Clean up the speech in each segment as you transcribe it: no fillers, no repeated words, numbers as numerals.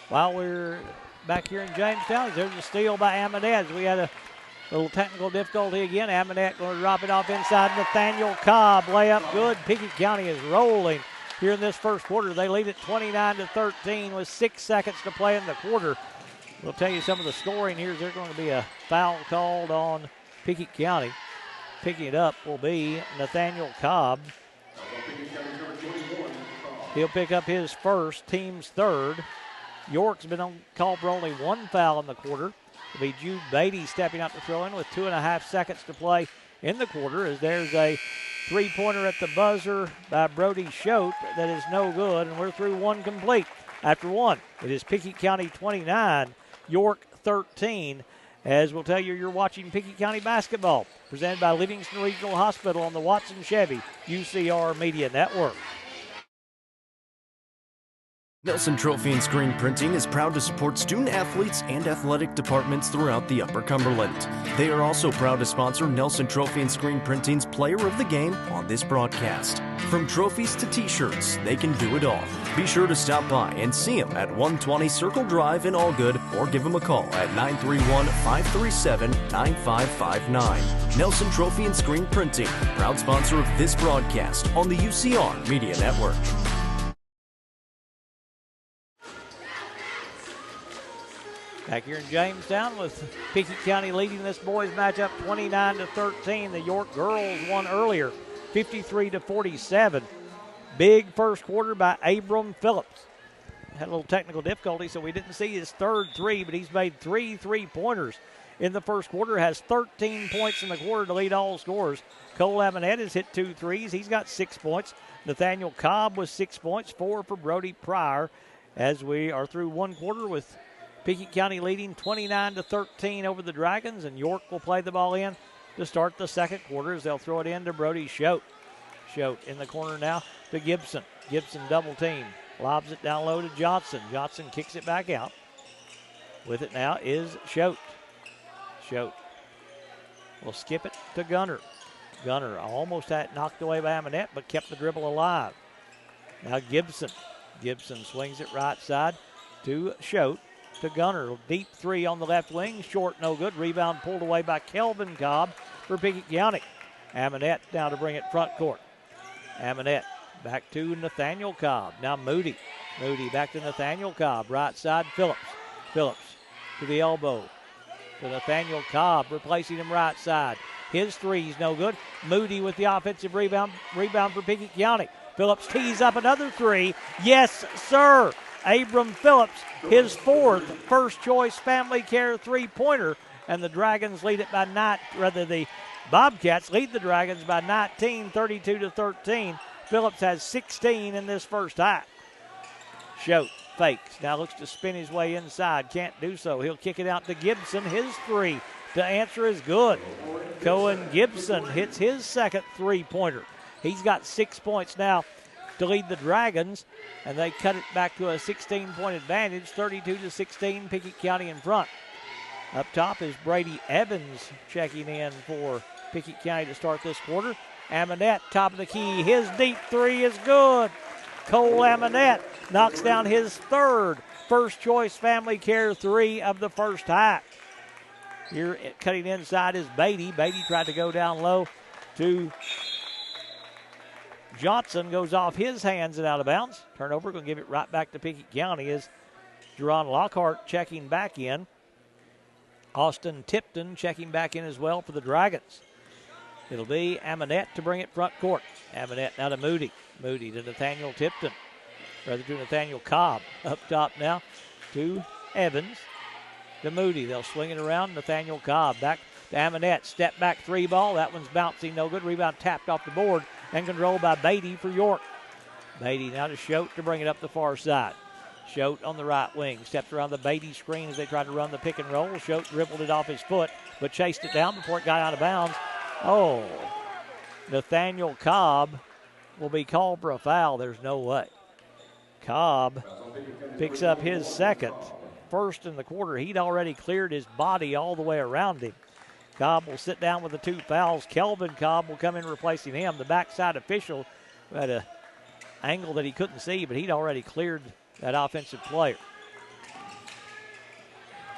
While we're back here in Jamestown, there's a steal by Amanette. We had a little technical difficulty again. Amanette going to drop it off inside. Nathaniel Cobb, layup good. Pickett County is rolling here in this first quarter. They lead it 29-13 with 6 seconds to play in the quarter. We'll tell you some of the scoring here. There's going to be a foul called on Pickett County. Picking it up will be Nathaniel Cobb. He'll pick up his first, team's third. York's been on call for only 1 foul in the quarter. It'll be Jude Beatty stepping up to throw in with 2.5 seconds to play in the quarter, as there's a three-pointer at the buzzer by Brody Schote that is no good, and we're through one complete. After one, it is Pickett County 29, York 13. As we'll tell you, you're watching Pickett County basketball, presented by Livingston Regional Hospital on the Watson Chevy UCR Media Network. Nelson Trophy and Screen Printing is proud to support student athletes and athletic departments throughout the Upper Cumberland. They are also proud to sponsor Nelson Trophy and Screen Printing's Player of the Game on this broadcast. From trophies to t-shirts, they can do it all. Be sure to stop by and see them at 120 Circle Drive in Allgood, or give them a call at 931-537-9559. Nelson Trophy and Screen Printing, proud sponsor of this broadcast on the UCR Media Network. Back here in Jamestown with Pickett County leading this boys matchup 29-13. The York girls won earlier, 53-47. Big first quarter by Abram Phillips. Had a little technical difficulty, so we didn't see his third three, but he's made 3 3-pointers in the first quarter. Has 13 points in the quarter to lead all scorers. Cole Amanette has hit 2 threes. He's got 6 points. Nathaniel Cobb with 6 points, 4 for Brody Pryor. As we are through one quarter with Pickett County leading 29-13 over the Dragons, and York will play the ball in to start the second quarter as they'll throw it in to Brody Schote. Schote in the corner now to Gibson. Gibson double team. Lobs it down low to Johnson. Johnson kicks it back out. With it now is Schote. Schote will skip it to Gunner. Gunner almost had it knocked away by Amanette, but kept the dribble alive. Now Gibson. Gibson swings it right side to Schote. To Gunner. Deep three on the left wing. Short, no good. Rebound pulled away by Kelvin Cobb for Pickett County. Amanette now to bring it front court. Amanette back to Nathaniel Cobb. Now Moody. Moody back to Nathaniel Cobb. Right side, Phillips. Phillips to the elbow. To Nathaniel Cobb, replacing him right side. His three's no good. Moody with the offensive rebound. Rebound for Pickett County. Phillips tees up another three. Yes, sir. Abram Phillips, his fourth first-choice family care three-pointer, and the Dragons lead it by the Bobcats lead the Dragons by 19, 32-13. Phillips has 16 in this first half. Schote fakes, now looks to spin his way inside, can't do so. He'll kick it out to Gibson. His three to answer is good. Cohen Gibson hits his second three-pointer. He's got 6 points now to lead the Dragons, and they cut it back to a 16-point advantage, 32-16, Pickett County in front. Up top is Brady Evans checking in for Pickett County to start this quarter. Amanette, top of the key. His deep three is good. Cole Amanette knocks down his third first-choice family care three of the first half. Here cutting inside is Beatty. Beatty tried to go down low to Johnson, goes off his hands and out of bounds. Turnover, going to give it right back to Pickett County as Jerron Lockhart checking back in. Austin Tipton checking back in as well for the Dragons. It'll be Amanette to bring it front court. Amanette now to Moody. Moody to Nathaniel Tipton. Rather to Nathaniel Cobb. Up top now to Evans. To Moody. They'll swing it around. Nathaniel Cobb back to Amanette. Step back three ball. That one's bouncing. No good. Rebound tapped off the board and controlled by Beatty for York. Beatty now to Schote to bring it up the far side. Schote on the right wing. Stepped around the Beatty screen as they tried to run the pick and roll. Schote dribbled it off his foot, but chased it down before it got out of bounds. Oh, Nathaniel Cobb will be called for a foul. There's no way. Cobb picks up his second. First in the quarter. He'd already cleared his body all the way around him. Cobb will sit down with the 2 fouls. Kelvin Cobb will come in replacing him. The backside official had a angle that he couldn't see, but he'd already cleared that offensive player.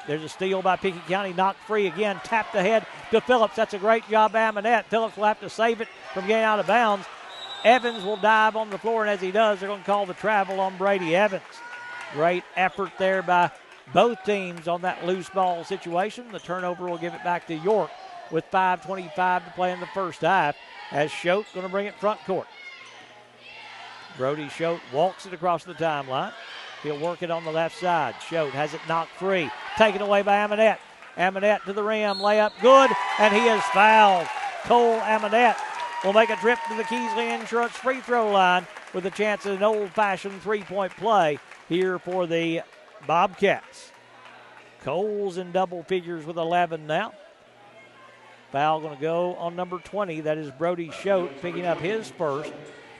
There's a steal by Pickett County, knocked free again, tapped ahead to Phillips. That's a great job by Amonette. Phillips will have to save it from getting out of bounds. Evans will dive on the floor, and as he does, they're going to call the travel on Brady Evans. Great effort there by both teams on that loose ball situation. The turnover will give it back to York with 5:25 to play in the first half, as Schote going to bring it front court. Brody Schote walks it across the timeline. He'll work it on the left side. Schote has it knocked free. Taken away by Amonette. Amonette to the rim. Layup good. And he is fouled. Cole Amonette will make a trip to the Keesley Insurance free throw line with a chance at an old-fashioned three-point play here for the Bobcats. Cole's in double figures with 11 now. Foul going to go on number 20. That is Brody Schote picking up his first.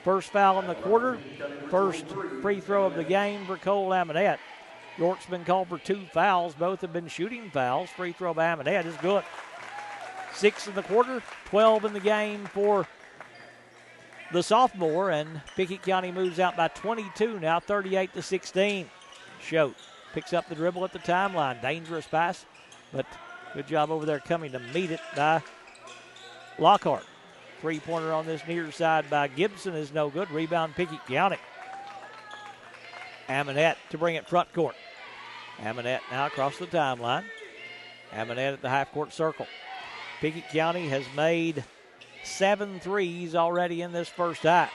First foul in the quarter. First free throw of the game for Cole Amonette. York's been called for 2 fouls. Both have been shooting fouls. Free throw by Amonette is good. 6 in the quarter, 12 in the game for the sophomore, and Pickett County moves out by 22 now, 38-16. Schote picks up the dribble at the timeline. Dangerous pass, but good job over there coming to meet it by Lockhart. Three-pointer on this near side by Gibson is no good. Rebound Pickett County. Amonette to bring it front court. Amonette now across the timeline. Amonette at the half-court circle. Pickett County has made 7 threes already in this first half.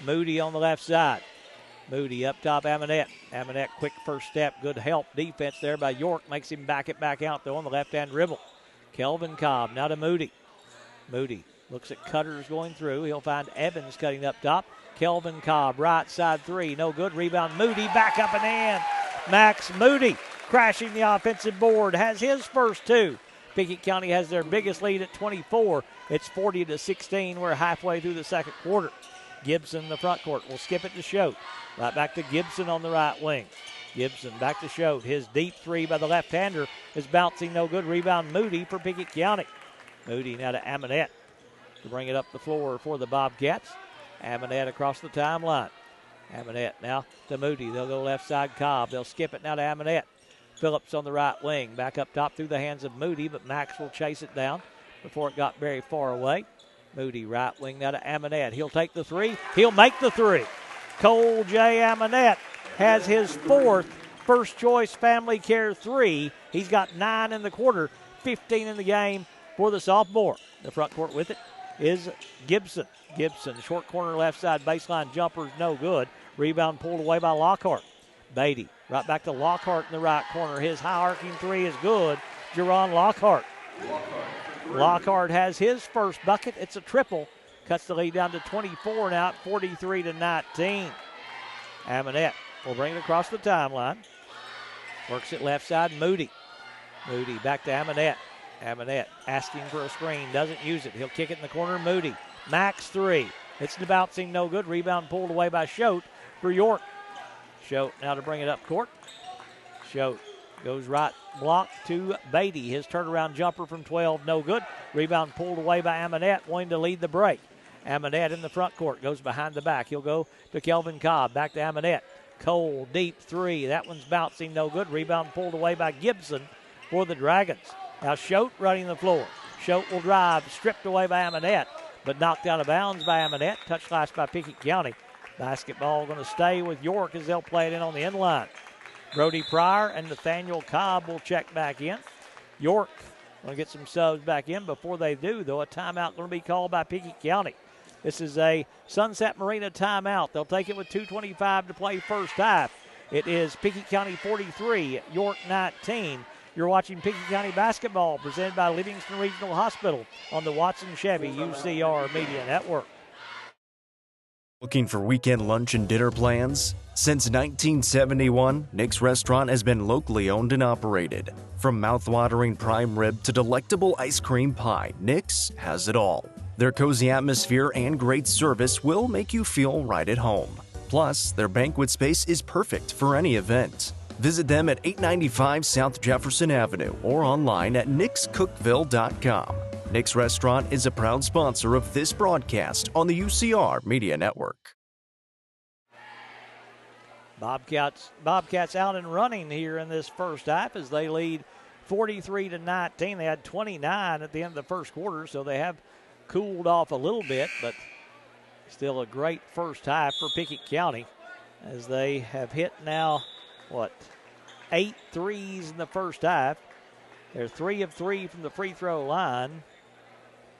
Moody on the left side. Moody up top, Amonette. Amonette, quick first step. Good help defense there by York. Makes him back it back out, though, on the left-hand dribble. Kelvin Cobb now to Moody. Moody looks at Cutters going through. He'll find Evans cutting up top. Kelvin Cobb, right side three. No good. Rebound Moody, back up and in. Max Moody crashing the offensive board. Has his first 2. Pickett County has their biggest lead at 24. It's 40-16. We're halfway through the second quarter. Gibson in the front court will skip it to Schote. Right back to Gibson on the right wing. Gibson back to Schote. His deep three by the left-hander is bouncing no good. Rebound Moody for Pickett County. Moody now to Amonette to bring it up the floor for the Bobcats. Amonette across the timeline. Amonette now to Moody. They'll go left side Cobb. They'll skip it now to Amonette. Phillips on the right wing. Back up top through the hands of Moody, but Max will chase it down before it got very far away. Moody right wing now to Amonette. He'll take the three. He'll make the three. Cole J. Amonette has his 4th First Choice Family Care 3. He's got 9 in the quarter, 15 in the game for the sophomore. The front court with it is Gibson. Gibson, short corner left side baseline jumper is no good. Rebound pulled away by Lockhart. Beatty right back to Lockhart in the right corner. His high arcing three is good. Jerron Lockhart. Lockhart has his first bucket. It's a triple. Cuts the lead down to 24 now at 43-19. Amonette will bring it across the timeline. Works it left side, Moody. Moody back to Amonette. Amonette asking for a screen, doesn't use it. He'll kick it in the corner, Moody. Max three. It's the bouncing, no good. Rebound pulled away by Schote for York. Schote now to bring it up court. Schote goes right block to Beatty. His turnaround jumper from 12, no good. Rebound pulled away by Amonette, wanting to lead the break. Amonette in the front court, goes behind the back. He'll go to Kelvin Cobb, back to Amonette. Cole, deep three. That one's bouncing, no good. Rebound pulled away by Gibson for the Dragons. Now Schote running the floor. Schote will drive, stripped away by Amonette, but knocked out of bounds by Amonette. Touched last by Pickett County. Basketball going to stay with York as they'll play it in on the end line. Brody Pryor and Nathaniel Cobb will check back in. York going to get some subs back in. Before they do, though, a timeout going to be called by Pickett County. This is a Sunset Marina timeout. They'll take it with 2:25 to play first half. It is Pickett County 43, York 19. You're watching Pickett County basketball presented by Livingston Regional Hospital on the Watson Chevy UCR Media Network. Looking for weekend lunch and dinner plans? Since 1971, Nick's Restaurant has been locally owned and operated. From mouth-watering prime rib to delectable ice cream pie, Nick's has it all. Their cozy atmosphere and great service will make you feel right at home. Plus, their banquet space is perfect for any event. Visit them at 895 South Jefferson Avenue or online at nickscookville.com. Nick's Restaurant is a proud sponsor of this broadcast on the UCR Media Network. Bobcats out and running here in this first half as they lead 43-19. They had 29 at the end of the first quarter, so they have cooled off a little bit, but still a great first half for Pickett County as they have hit now, 8 threes in the first half. They're 3 of 3 from the free throw line.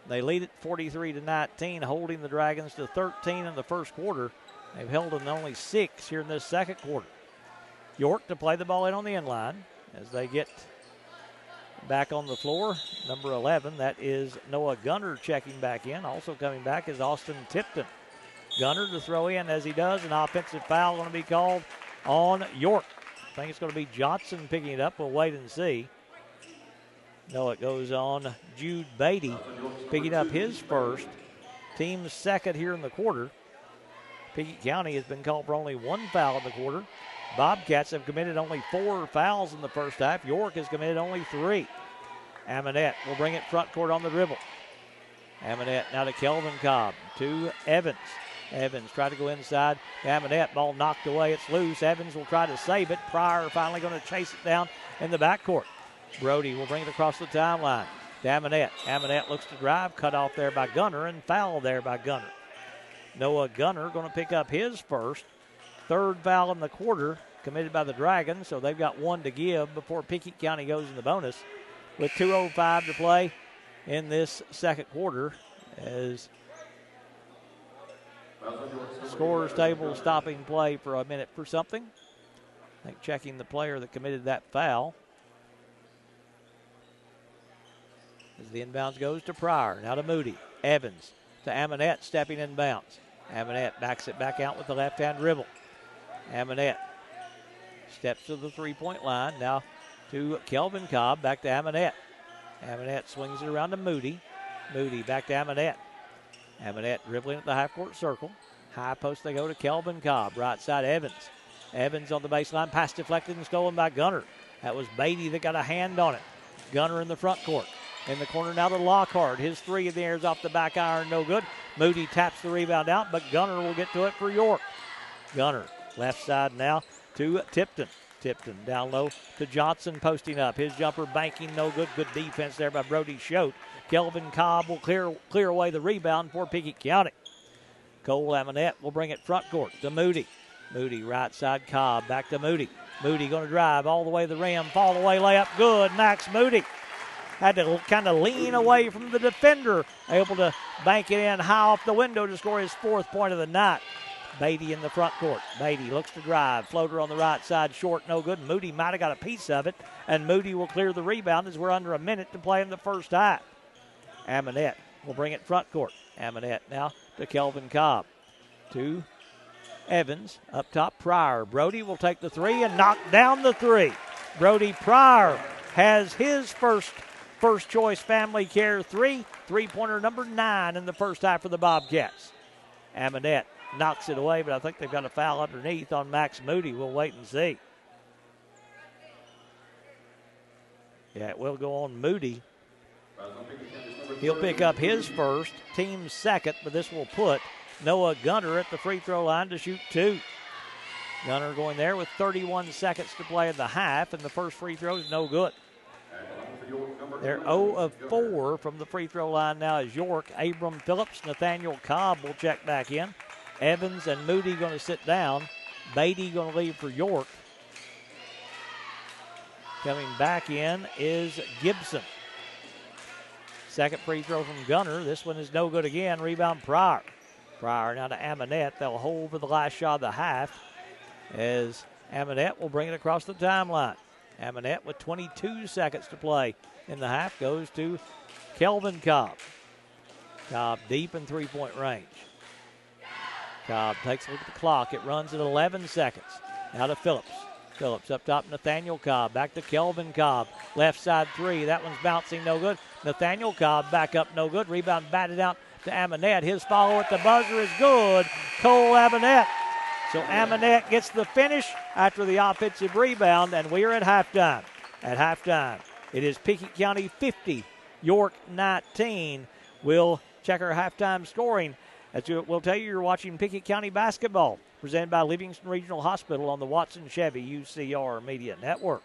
They lead it 43-19, holding the Dragons to 13 in the first quarter. They've held them to only 6 here in this second quarter. York to play the ball in on the end line as they get back on the floor. Number 11, that is Noah Gunner checking back in. Also coming back is Austin Tipton. Gunner to throw in as he does. An offensive foul going to be called on York. I think it's going to be Johnson picking it up. We'll wait and see. No, it goes on Jude Beatty picking up his first. Team's second here in the quarter. Pickett County has been called for only 1 foul in the quarter. Bobcats have committed only 4 fouls in the first half. York has committed only 3. Amonette will bring it front court on the dribble. Amonette now to Kelvin Cobb. To Evans. Evans tried to go inside. Amonette, ball knocked away. It's loose. Evans will try to save it. Pryor finally going to chase it down in the backcourt. Brody will bring it across the timeline to Amonette. Amonette looks to drive. Cut off there by Gunner and foul there by Gunner. Noah Gunner going to pick up his first. 3rd foul in the quarter committed by the Dragons, so they've got 1 to give before Pickett County goes in the bonus with 2:05 to play in this second quarter as scorer's table stopping play for a minute for something. I think checking the player that committed that foul. As the inbounds goes to Pryor, now to Moody. Evans to Amonette stepping in bounds. Amonette backs it back out with the left-hand dribble. Amonette steps to the three-point line. Now to Kelvin Cobb, back to Amonette. Amonette swings it around to Moody. Moody back to Amonette. Amonette dribbling at the half-court circle. High post they go to Kelvin Cobb. Right side Evans. Evans on the baseline. Pass deflected and stolen by Gunner. That was Beatty that got a hand on it. Gunner in the front court. In the corner now to Lockhart. His 3 in the air is off the back iron. No good. Moody taps the rebound out, but Gunner will get to it for York. Gunner left side now to Tipton. Tipton down low to Johnson posting up. His jumper banking no good. Good defense there by Brody Schote. Kelvin Cobb will clear away the rebound for Pickett County. Cole Amonette will bring it front court to Moody. Moody right side Cobb back to Moody. Moody going to drive all the way to the rim. Fall away layup good. Max Moody had to kind of lean away from the defender. Able to bank it in high off the window to score his 4th point of the night. Beatty in the front court. Beatty looks to drive. Floater on the right side, short, no good. Moody might have got a piece of it, and Moody will clear the rebound as we're under a minute to play in the first half. Amonette will bring it front court. Amonette now to Kelvin Cobb. To Evans. Up top, Pryor. Brody will take the 3 and knock down the 3. Brody Pryor has his first choice family care 3. 3-pointer number 9 in the first half for the Bobcats. Amonette knocks it away, but I think they've got a foul underneath on Max Moody. We'll wait and see. Yeah, it will go on Moody. He'll pick up his first, team's second, but this will put Noah Gunner at the free throw line to shoot 2. Gunner going there with 31 seconds to play in the half, and the first free throw is no good. They're 0 of 4 from the free throw line now is York. Abram Phillips, Nathaniel Cobb will check back in. Evans and Moody going to sit down. Beatty going to leave for York. Coming back in is Gibson. Second free throw from Gunner. This one is no good again. Rebound Pryor. Pryor now to Amonette. They'll hold for the last shot of the half as Amonette will bring it across the timeline. Amonette with 22 seconds to play in the half goes to Kelvin Cobb. Cobb deep in three-point range. Cobb takes a look at the clock. It runs at 11 seconds. Now to Phillips. Phillips up top, Nathaniel Cobb. Back to Kelvin Cobb. Left side 3. That one's bouncing no good. Nathaniel Cobb back up no good. Rebound batted out to Amonette. His follow at the buzzer is good. Cole Amonette. So Amonette gets the finish after the offensive rebound, and we are at halftime. At halftime, it is Pickett County 50, York 19. We'll check our halftime scoring. As we'll tell you, you're watching Pickett County basketball, presented by Livingston Regional Hospital on the Watson Chevy UCR Media Network.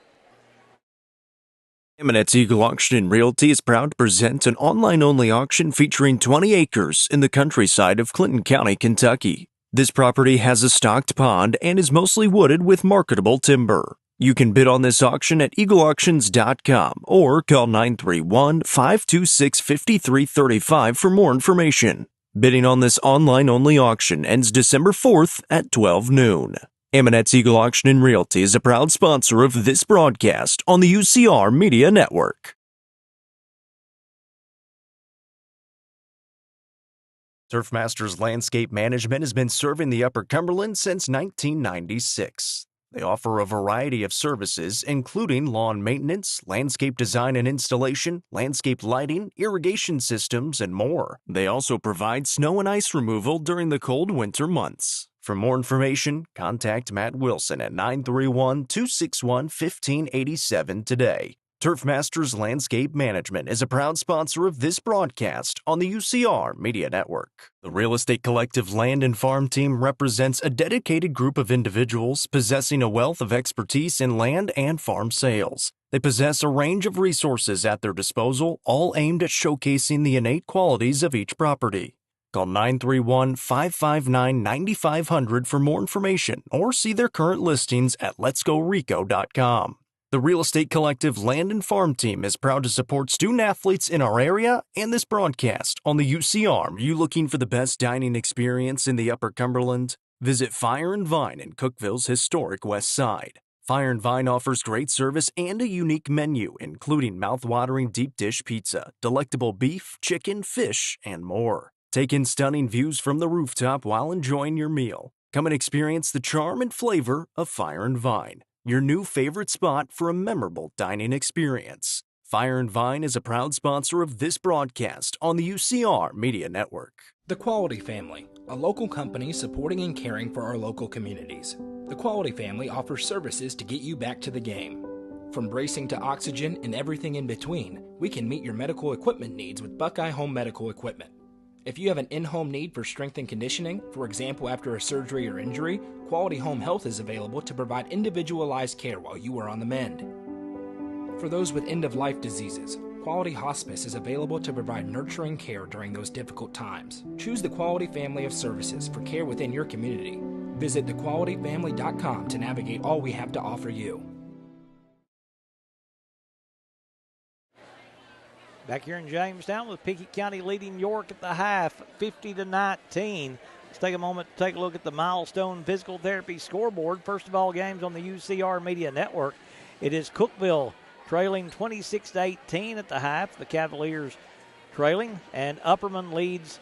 Eminence Eagle Auction and Realty is proud to present an online-only auction featuring 20 acres in the countryside of Clinton County, Kentucky. This property has a stocked pond and is mostly wooded with marketable timber. You can bid on this auction at eagleauctions.com or call 931-526-5335 for more information. Bidding on this online-only auction ends December 4th at 12 noon. Eminence Eagle Auction and Realty is a proud sponsor of this broadcast on the UCR Media Network. Turf Masters Landscape Management has been serving the Upper Cumberland since 1996. They offer a variety of services, including lawn maintenance, landscape design and installation, landscape lighting, irrigation systems, and more. They also provide snow and ice removal during the cold winter months. For more information, contact Matt Wilson at 931-261-1587 today. Turf Masters Landscape Management is a proud sponsor of this broadcast on the UCR Media Network. The Real Estate Collective Land and Farm Team represents a dedicated group of individuals possessing a wealth of expertise in land and farm sales. They possess a range of resources at their disposal, all aimed at showcasing the innate qualities of each property. Call 931-559-9500 for more information or see their current listings at letsgorico.com. The Real Estate Collective Land and Farm Team is proud to support student athletes in our area and this broadcast on the UCR. Are you looking for the best dining experience in the Upper Cumberland? Visit Fire and Vine in Cookeville's historic West Side. Fire and Vine offers great service and a unique menu, including mouth-watering deep dish pizza, delectable beef, chicken, fish, and more. Take in stunning views from the rooftop while enjoying your meal. Come and experience the charm and flavor of Fire and Vine, your new favorite spot for a memorable dining experience. Fire and Vine is a proud sponsor of this broadcast on the UCR Media Network. The Quality Family, a local company supporting and caring for our local communities. The Quality Family offers services to get you back to the game. From bracing to oxygen and everything in between, we can meet your medical equipment needs with Buckeye Home Medical Equipment. If you have an in-home need for strength and conditioning, for example after a surgery or injury, Quality Home Health is available to provide individualized care while you are on the mend. For those with end-of-life diseases, Quality Hospice is available to provide nurturing care during those difficult times. Choose the Quality family of services for care within your community. Visit thequalityfamily.com to navigate all we have to offer you. Back here in Jamestown with Pickett County leading York at the half, 50-19. Let's take a moment to take a look at the Milestone Physical Therapy scoreboard. First of all, games on the UCR Media Network. It is Cookeville trailing 26-18 at the half. The Cavaliers trailing, and Upperman leads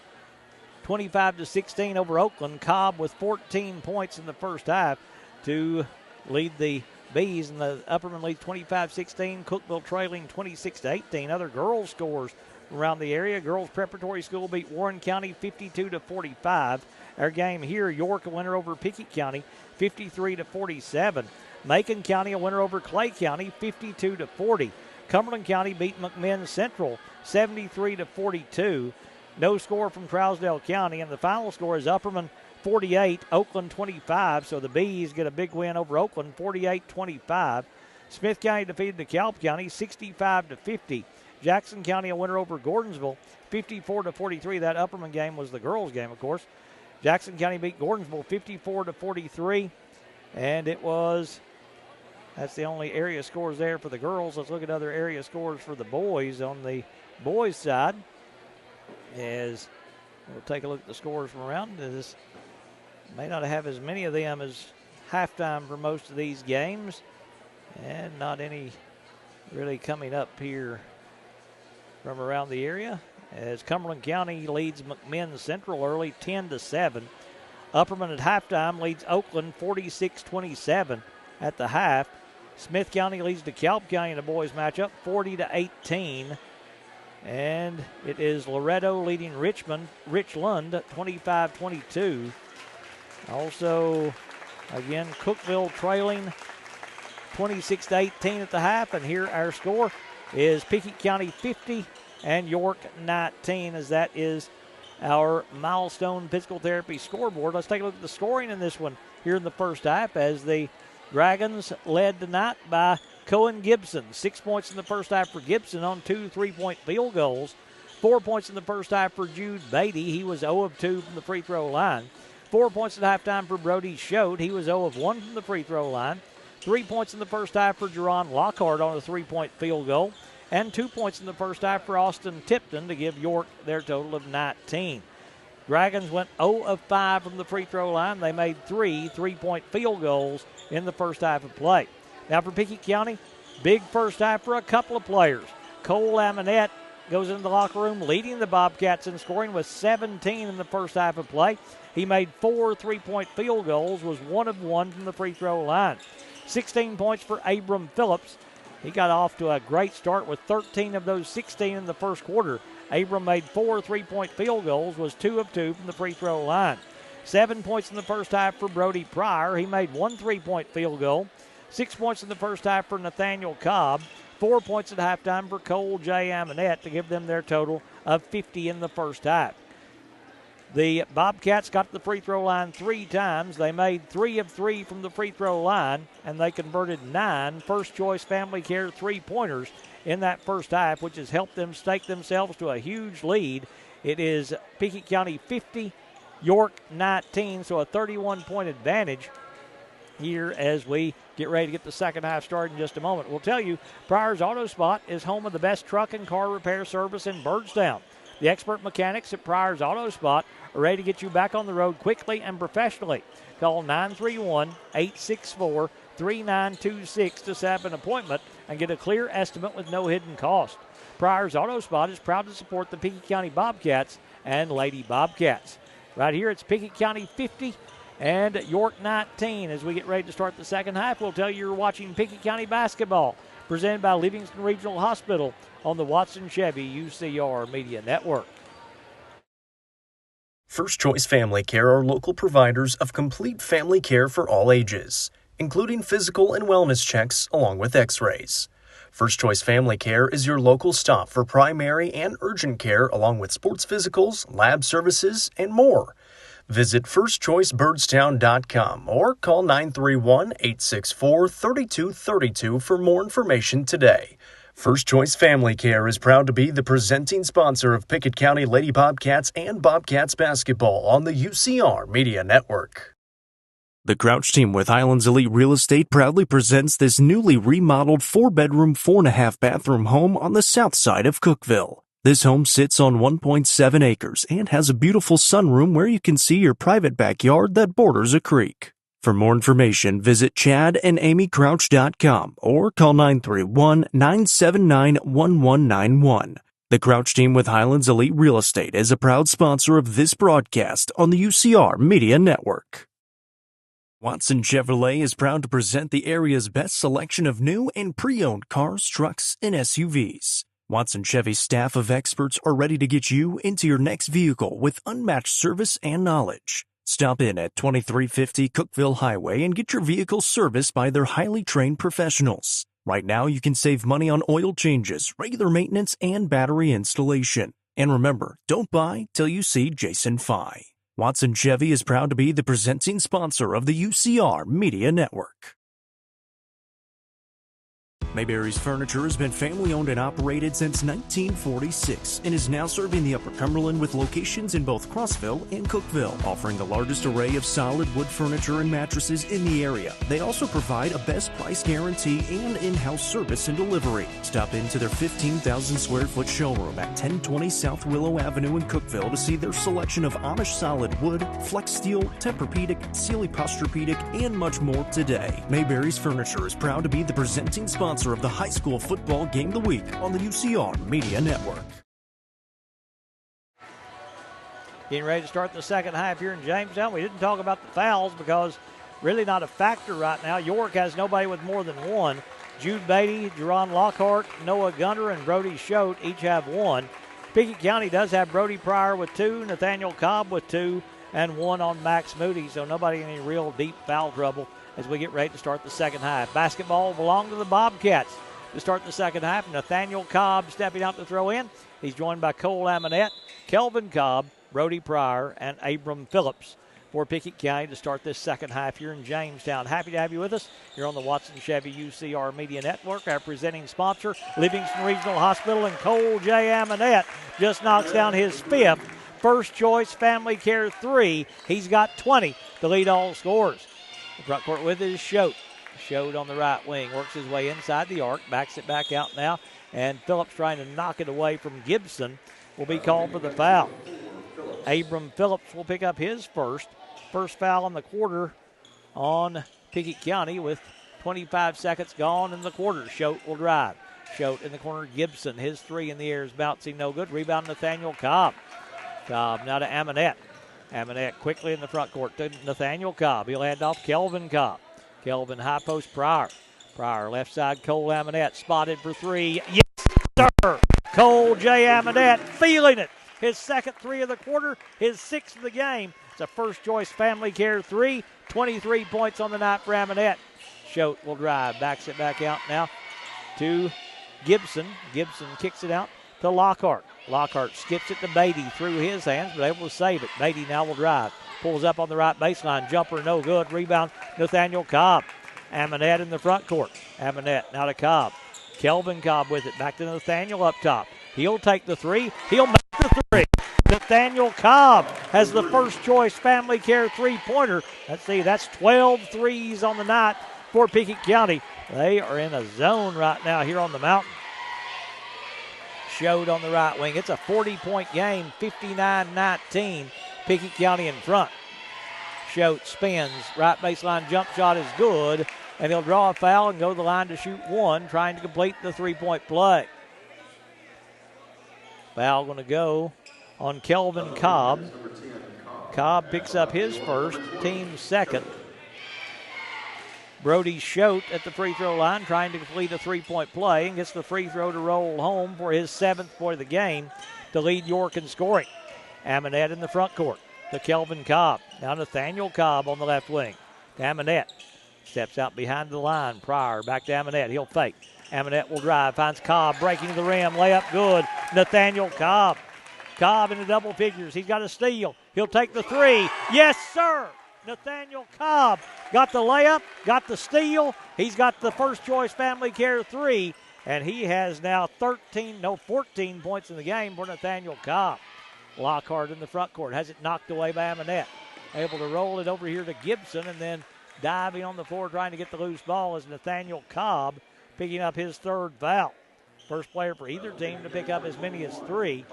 25-16 over Oakland. Cobb with 14 points in the first half to lead the Bees, and the Upperman leads 25-16. Cookeville trailing 26-18. Other girls scores around the area. Girls Preparatory School beat Warren County 52-45. Our game here, York a winner over Pickett County 53-47. Macon County a winner over Clay County 52-40. Cumberland County beat McMinn Central 73-42. No score from Trousdale County, and the final score is Upperman 48, Oakland 25. So the Bees get a big win over Oakland 48-25. Smith County defeated DeKalb County 65-50. Jackson County a winner over Gordonsville 54-43. That Upperman game was the girls' game, of course. Jackson County beat Gordonsville 54-43, and that's the only area scores there for the girls. Let's look at other area scores for the boys. On the boys' side, as we'll take a look at the scores from around. This may not have as many of them as halftime for most of these games, and not any really coming up here from around the area, as Cumberland County leads McMinn Central early 10-7. Upperman at halftime leads Oakland 46-27 at the half. Smith County leads DeKalb County in the boys matchup 40-18. And it is Loretto leading Richland 25-22. Also, again, Cookeville trailing 26-18 at the half. And here our score is Pickett County 50 and York 19, as that is our Milestone Physical Therapy scoreboard. Let's take a look at the scoring in this one here in the first half as the Dragons led tonight by Cohen Gibson. 6 points in the first half for Gibson on 2 3-point field goals. 4 points in the first half for Jude Beatty. He was 0 of 2 from the free throw line. 4 points at halftime for Brody Schote. He was 0 of 1 from the free throw line. 3 points in the first half for Jerron Lockhart on a 3-point field goal. And 2 points in the first half for Austin Tipton to give York their total of 19. Dragons went 0 of 5 from the free throw line. They made 3 3-point field goals in the first half of play. Now for Pickett County, big first half for a couple of players. Cole Laminette goes into the locker room leading the Bobcats in scoring with 17 in the first half of play. He made 4 3-point field goals, was 1 of 1 from the free throw line. 16 points for Abram Phillips. He got off to a great start with 13 of those 16 in the first quarter. Abram made 4 3-point field goals, was 2 of 2 from the free throw line. 7 points in the first half for Brody Pryor. He made 1 3-point field goal. 6 points in the first half for Nathaniel Cobb. 4 points at halftime for Cole J. Amonette to give them their total of 50 in the first half. The Bobcats got to the free throw line 3 times. They made 3 of 3 from the free throw line, and they converted 9 first-choice Family Care three-pointers in that first half, which has helped them stake themselves to a huge lead. It is Pickett County 50, York 19, so a 31-point advantage here as we get ready to get the second half started in just a moment. We'll tell you, Pryor's Auto Spot is home of the best truck and car repair service in Byrdstown. The expert mechanics at Pryor's Auto Spot are ready to get you back on the road quickly and professionally. Call 931-864-3926 to set up an appointment and get a clear estimate with no hidden cost. Pryor's Auto Spot is proud to support the Pickett County Bobcats and Lady Bobcats. Right here, it's Pickett County 50 and York 19. As we get ready to start the second half, we'll tell you you're watching Pickett County basketball, presented by Livingston Regional Hospital on the Watson Chevy UCR Media Network. First Choice Family Care are local providers of complete family care for all ages, including physical and wellness checks along with x-rays. First Choice Family Care is your local stop for primary and urgent care along with sports physicals, lab services, and more. Visit firstchoicebyrdstown.com or call 931-864-3232 for more information today. First Choice Family Care is proud to be the presenting sponsor of Pickett County Lady Bobcats and Bobcats basketball on the UCR Media Network. The Crouch team with Highlands Elite Real Estate proudly presents this newly remodeled 4-bedroom, 4.5-bathroom home on the south side of Cookeville. This home sits on 1.7 acres and has a beautiful sunroom where you can see your private backyard that borders a creek. For more information, visit chadandamycrouch.com or call 931-979-1191. The Crouch team with Highlands Elite Real Estate is a proud sponsor of this broadcast on the UCR Media Network. Watson Chevrolet is proud to present the area's best selection of new and pre-owned cars, trucks, and SUVs. Watson Chevy's staff of experts are ready to get you into your next vehicle with unmatched service and knowledge. Stop in at 2350 Cookeville Highway and get your vehicle serviced by their highly trained professionals. Right now, you can save money on oil changes, regular maintenance, and battery installation. And remember, don't buy till you see Jason Fye. Watson Chevy is proud to be the presenting sponsor of the UCR Media Network. Mayberry's Furniture has been family-owned and operated since 1946 and is now serving the Upper Cumberland with locations in both Crossville and Cookeville, offering the largest array of solid wood furniture and mattresses in the area. They also provide a best price guarantee and in-house service and delivery. Stop into their 15,000-square-foot showroom at 1020 South Willow Avenue in Cookeville to see their selection of Amish solid wood, flex steel, Tempur-Pedic, Sealy Posturepedic, and much more today. Mayberry's Furniture is proud to be the presenting sponsor of the high school football game of the week on the UCR Media Network. Getting ready to start the second half here in Jamestown. We didn't talk about the fouls because really not a factor right now. York has nobody with more than one. Jude Beatty, Jerron Lockhart, Noah Gunter, and Brody Schote each have one. Pickett County does have Brody Pryor with 2, Nathaniel Cobb with 2, and 1 on Max Moody, so nobody in any real deep foul trouble as we get ready to start the second half. Basketball belongs to the Bobcats to start the second half. Nathaniel Cobb stepping out to throw in. He's joined by Cole Amonette. Kelvin Cobb, Brody Pryor, and Abram Phillips for Pickett County to start this second half here in Jamestown. Happy to have you with us here on the Watson Chevy UCR Media Network. Our presenting sponsor, Livingston Regional Hospital, and Cole J. Amonette just knocks down his fifth First Choice Family Care 3. He's got 20 to lead all scores. The front court with it is Schote. Schote on the right wing, works his way inside the arc, backs it back out now, and Phillips trying to knock it away from Gibson will be called for the foul. Abram Phillips will pick up his first foul in the quarter on Pickett County with 25 seconds gone in the quarter. Schote will drive. Schote in the corner, Gibson. His three in the air is bouncing no good. Rebound Nathaniel Cobb. Cobb now to Amonette. Amonette quickly in the front court to Nathaniel Cobb. He'll hand off Kelvin Cobb. Kelvin high post Pryor. Pryor left side Cole Amonette spotted for three. Yes, sir. Cole J. Amonette feeling it. His second three of the quarter, his sixth of the game. It's a First Choice Family Care 3. 23 points on the night for Amonette. Schote will drive, backs it back out now to Gibson. Gibson kicks it out to Lockhart. Lockhart skips it to Beatty through his hands, but able to save it. Beatty now will drive. Pulls up on the right baseline. Jumper no good. Rebound Nathaniel Cobb. Amonette in the front court. Amonette now to Cobb. Kelvin Cobb with it. Back to Nathaniel up top. He'll take the three. He'll make the three. Nathaniel Cobb has the First Choice Family Care three-pointer. Let's see, that's 12 threes on the night for Pickett County. They are in a zone right now here on the mountain. Schote on the right wing. It's a 40-point game, 59-19. Pickett County in front. Schote spins. Right baseline jump shot is good, and he'll draw a foul and go to the line to shoot one, trying to complete the three-point play. Foul going to go on Kelvin Cobb. Cobb picks up his first, team's second. Brody Schote at the free throw line trying to complete a three-point play and gets the free throw to roll home for his seventh point of the game to lead York in scoring. Amonette in the front court to Kelvin Cobb. Now Nathaniel Cobb on the left wing. To Amonette. Steps out behind the line. Pryor back to Amonette. He'll fake. Amonette will drive. Finds Cobb breaking to the rim. Layup good. Nathaniel Cobb. Cobb in the double figures. He's got a steal. He'll take the three. Yes, sir. Nathaniel Cobb got the layup, got the steal. He's got the First Choice Family Care 3, and he has now 14 points in the game for Nathaniel Cobb. Lockhart in the front court has it knocked away by Amonette. Able to roll it over here to Gibson, and then diving on the floor trying to get the loose ball is Nathaniel Cobb picking up his third foul. First player for either team to pick up as many as three,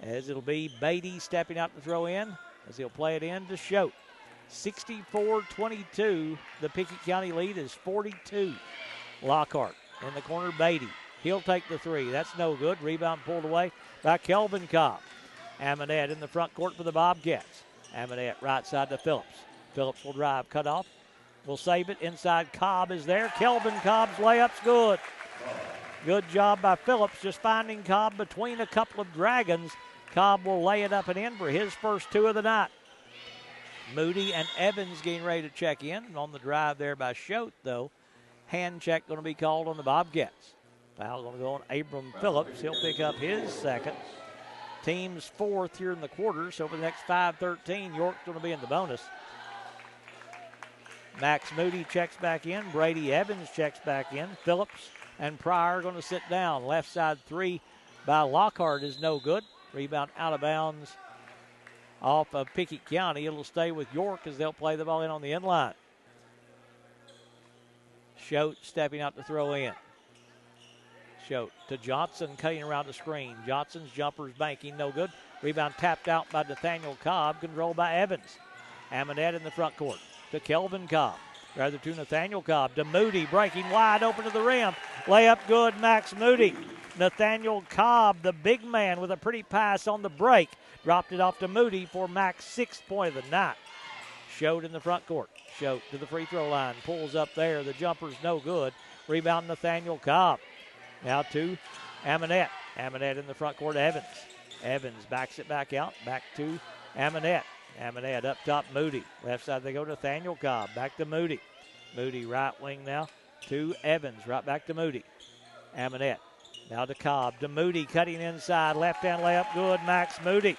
as it'll be Beatty stepping out to throw in, as he'll play it in to Schote. 64-22. The Pickett County lead is 42. Lockhart in the corner, Beatty. He'll take the three. That's no good. Rebound pulled away by Kelvin Cobb. Amonette in the front court for the Bobcats. Amonette right side to Phillips. Phillips will drive, cut off. Will save it. Inside Cobb is there. Kelvin Cobb's layup's good. Good job by Phillips just finding Cobb between a couple of dragons. Cobb will lay it up and in for his first two of the night. Moody and Evans getting ready to check in. And on the drive there by Schote, though, hand check going to be called on the Bobcats. Foul going to go on Abram Phillips. He'll pick up his second. Team's fourth here in the quarter. So for the next 5-13, York's going to be in the bonus. Max Moody checks back in. Brady Evans checks back in. Phillips and Pryor going to sit down. Left side three by Lockhart is no good. Rebound out of bounds off of Pickett County. It'll stay with York as they'll play the ball in on the inline. Schote stepping out to throw in. Schote to Johnson, cutting around the screen. Johnson's jumper's banking, no good. Rebound tapped out by Nathaniel Cobb, controlled by Evans. Amonette in the front court to Kelvin Cobb. Rather to Nathaniel Cobb, to Moody, breaking wide open to the rim. Layup good, Max Moody. Nathaniel Cobb, the big man, with a pretty pass on the break. Dropped it off to Moody for Mac's sixth point of the night. Schote in the front court. Schote to the free throw line. Pulls up there. The jumper's no good. Rebound Nathaniel Cobb. Now to Amonette. Amonette in the front court, Evans. Evans backs it back out. Back to Amonette. Amonette up top, Moody. Left side they go to Nathaniel Cobb. Back to Moody. Moody right wing now to Evans. Right back to Moody. Amonette Now to Cobb, to Moody, cutting inside, left-hand layup, good, Max Moody.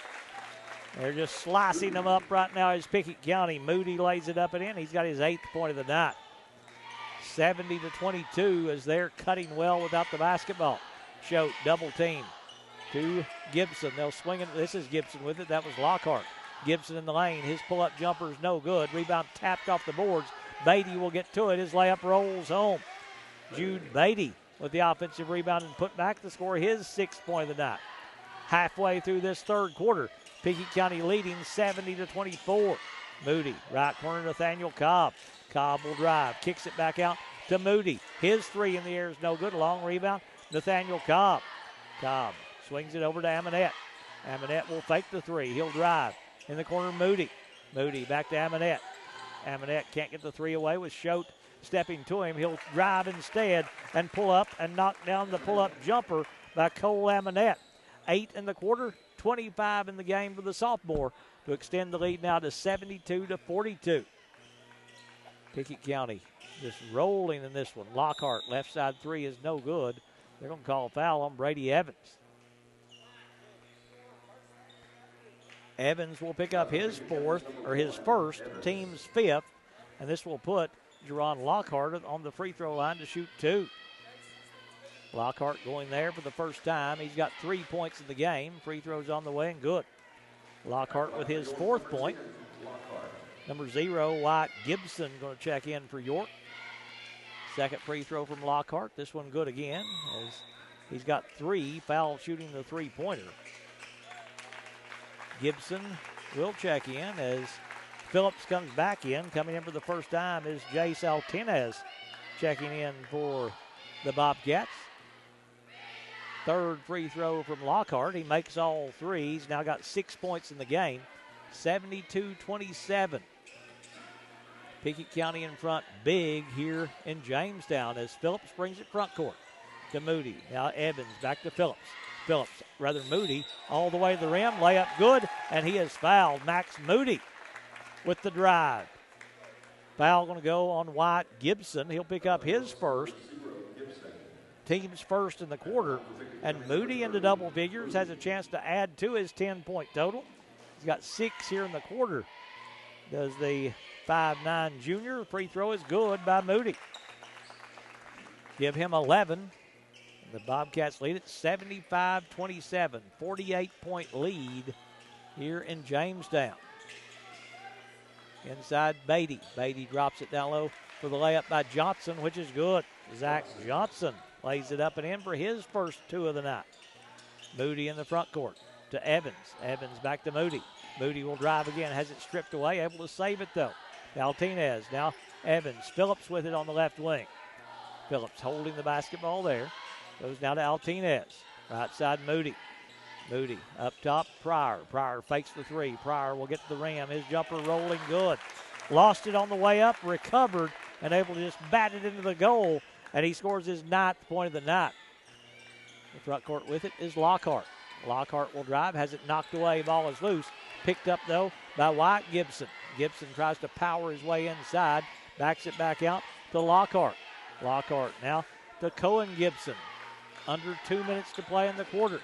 They're just slicing them up right now as Pickett County. Moody lays it up and in. He's got his 8th point of the night. 70-22 as they're cutting well without the basketball. Choate, double team to Gibson. They'll swing it. This is Gibson with it. That was Lockhart. Gibson in the lane. His pull-up jumper is no good. Rebound tapped off the boards. Beatty will get to it. His layup rolls home. Jude Beatty with the offensive rebound and put back to score his 6th point of the night. Halfway through this third quarter, Pickett County leading 70-24. Moody, right corner, Nathaniel Cobb. Cobb will drive, kicks it back out to Moody. His 3 in the air is no good. Long rebound, Nathaniel Cobb. Cobb swings it over to Amonette. Amonette will fake the 3. He'll drive. In the corner, Moody. Moody back to Amonette. Amonette can't get the 3 away with Choate stepping to him. He'll drive instead and pull up and knock down the pull-up jumper by Cole Amonette. 8 in the quarter, 25 in the game for the sophomore to extend the lead now to 72-42. Pickett County just rolling in this one. Lockhart, left side 3 is no good. They're going to call a foul on Brady Evans. Evans will pick up his first, team's 5th, and this will put Jerron Lockhart on the free throw line to shoot 2. Lockhart going there for the first time. He's got 3 points in the game. Free throws on the way and good. Lockhart with his 4th point. Number 0, Wyatt Gibson, going to check in for York. Second free throw from Lockhart. This one good again as he's got 3, foul shooting the 3-pointer. Gibson will check in as Phillips comes back in. Coming in for the first time is Jace Altinez checking in for the Bobcats. 3rd free throw from Lockhart. He makes all 3. He's now got 6 points in the game. 72-27. Pickett County in front big here in Jamestown as Phillips brings it front court to Moody. Now Evans back to Phillips. Moody all the way to the rim. Layup good, and he is fouled. Max Moody with the drive. Foul going to go on Wyatt Gibson. He'll pick up his first. Team's first in the quarter. And Moody into double figures, has a chance to add to his 10-point total. He's got 6 here in the quarter. Does the 5'9" junior. Free throw is good by Moody. Give him 11. The Bobcats lead at 75-27. 48-point lead here in Jamestown. Inside Beatty. Beatty drops it down low for the layup by Johnson, which is good. Zach Johnson lays it up and in for his first 2 of the night. Moody in the front court to Evans. Evans back to Moody. Moody will drive again, has it stripped away, able to save it though. Altinez, now Evans. Phillips with it on the left wing. Phillips holding the basketball there. Goes now to Altinez. Right side Moody. Moody up top, Pryor. Pryor fakes the 3. Pryor will get to the rim. His jumper rolling good. Lost it on the way up, recovered, and able to just bat it into the goal, and he scores his 9th point of the night. The front court with it is Lockhart. Lockhart will drive, has it knocked away, ball is loose. Picked up, though, by Wyatt Gibson. Gibson tries to power his way inside, backs it back out to Lockhart. Lockhart now to Cohen Gibson. Under 2 minutes to play in the quarter.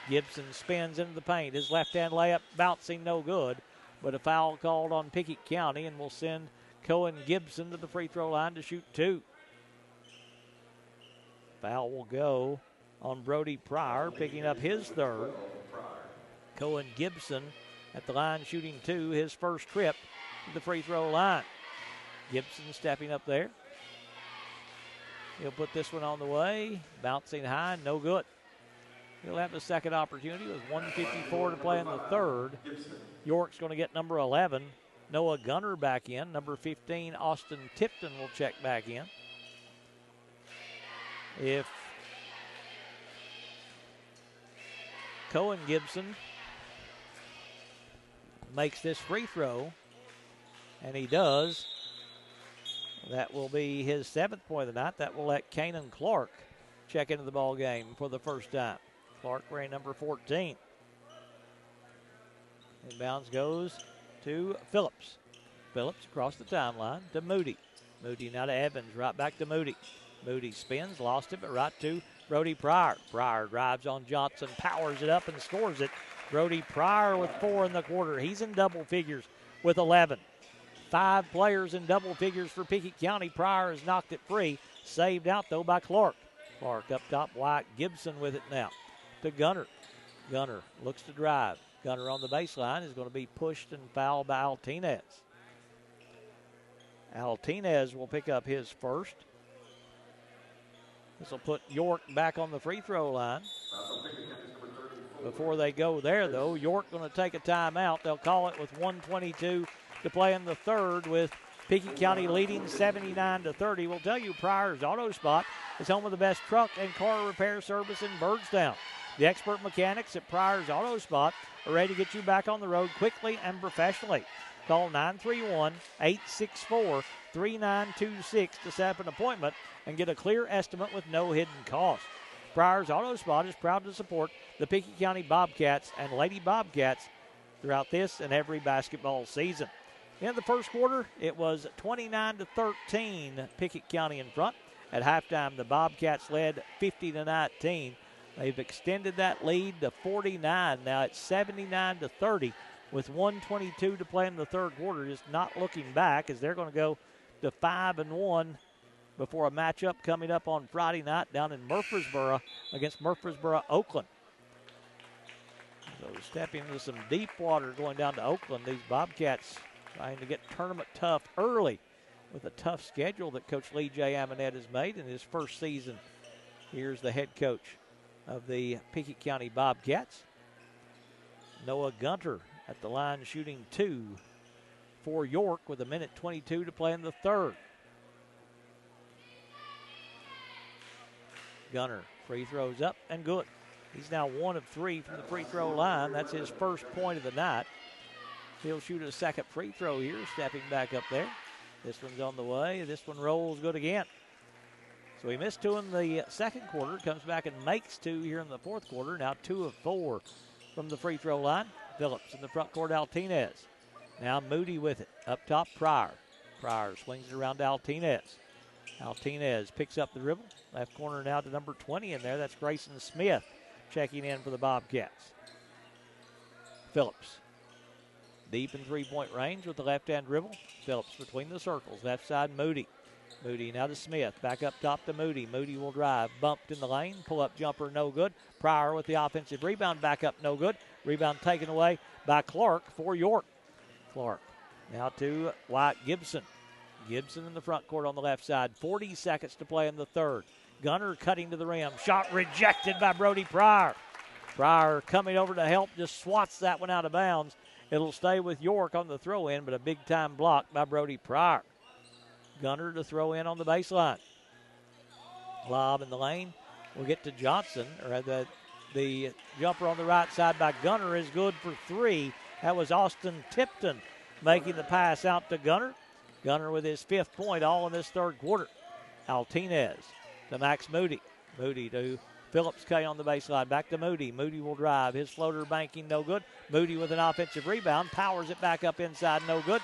Gibson spins into the paint. His left-hand layup bouncing no good, but a foul called on Pickett County and will send Cohen Gibson to the free throw line to shoot 2. Foul will go on Brody Pryor, picking up his 3rd. Cohen Gibson at the line shooting 2, his first trip to the free throw line. Gibson stepping up there. He'll put this one on the way. Bouncing high, no good. He'll have the second opportunity with 1:54 to play in the 3rd. York's going to get number 11. Noah Gunner back in. Number 15, Austin Tipton will check back in. If Cohen Gibson makes this free throw, and he does, that will be his 7th point of the night. That will let Kanan Clark check into the ball game for the first time. Clark wearing number 14. Inbounds goes to Phillips. Phillips across the timeline to Moody. Moody now to Evans, right back to Moody. Moody spins, lost it, but right to Brody Pryor. Pryor drives on Johnson, powers it up and scores it. Brody Pryor with 4 in the quarter. He's in double figures with 11. 5 players in double figures for Pickett County. Pryor has knocked it free. Saved out, though, by Clark. Clark up top, White. Gibson with it now to Gunner. Gunner looks to drive. Gunner on the baseline is going to be pushed and fouled by Altinez. Altinez will pick up his first. This will put York back on the free throw line. Before they go there, though, York going to take a timeout. They'll call it with 1:22 to play in the third, with Pickett County leading 79-30. We'll tell you Pryor's Auto Spot is home of the best truck and car repair service in Byrdstown. The expert mechanics at Pryor's Auto Spot are ready to get you back on the road quickly and professionally. Call 931-864-3926 to set up an appointment and get a clear estimate with no hidden cost. Pryor's Auto Spot is proud to support the Pickett County Bobcats and Lady Bobcats throughout this and every basketball season. In the first quarter, it was 29-13, Pickett County in front. At halftime, the Bobcats led 50-19. They've extended that lead to 49. Now it's 79-30 with 1:22 to play in the third quarter. Just not looking back, as they're going to go to 5-1 before a matchup coming up on Friday night down in Murfreesboro against Murfreesboro Oakland. So stepping into some deep water going down to Oakland. These Bobcats trying to get tournament tough early with a tough schedule that Coach Lee J. Amonette has made in his first season. Here's the head coach of the Pickett County Bobcats, Noah Gunter, at the line shooting 2 for York with 1:22 to play in the third. Gunner, free throws up and good. He's now 1 of 3 from the free throw line. That's his first point of the night. He'll shoot a second free throw here, stepping back up there. This one's on the way. This one rolls good again. So he missed 2 in the second quarter, comes back and makes 2 here in the fourth quarter. Now 2 of 4 from the free throw line. Phillips in the front court, Altinez. Now Moody with it. Up top, Pryor. Pryor swings it around to Altinez. Altinez picks up the dribble. Left corner now to number 20 in there. That's Grayson Smith checking in for the Bobcats. Phillips deep in three-point range with the left-hand dribble. Phillips between the circles. Left side, Moody. Moody now to Smith. Back up top to Moody. Moody will drive. Bumped in the lane. Pull-up jumper, no good. Pryor with the offensive rebound. Back up, no good. Rebound taken away by Clark for York. Clark now to White Gibson. Gibson in the front court on the left side. 40 seconds to play in the third. Gunner cutting to the rim. Shot rejected by Brody Pryor. Pryor coming over to help, just swats that one out of bounds. It'll stay with York on the throw-in, but a big-time block by Brody Pryor. Gunner to throw in on the baseline. Lob in the lane. We'll get to Johnson. Or the jumper on the right side by Gunner is good for 3. That was Austin Tipton making the pass out to Gunner. Gunner with his 5th point all in this third quarter. Altinez to Max Moody. Moody to Phillips K on the baseline. Back to Moody. Moody will drive. His floater banking, no good. Moody with an offensive rebound. Powers it back up inside, no good.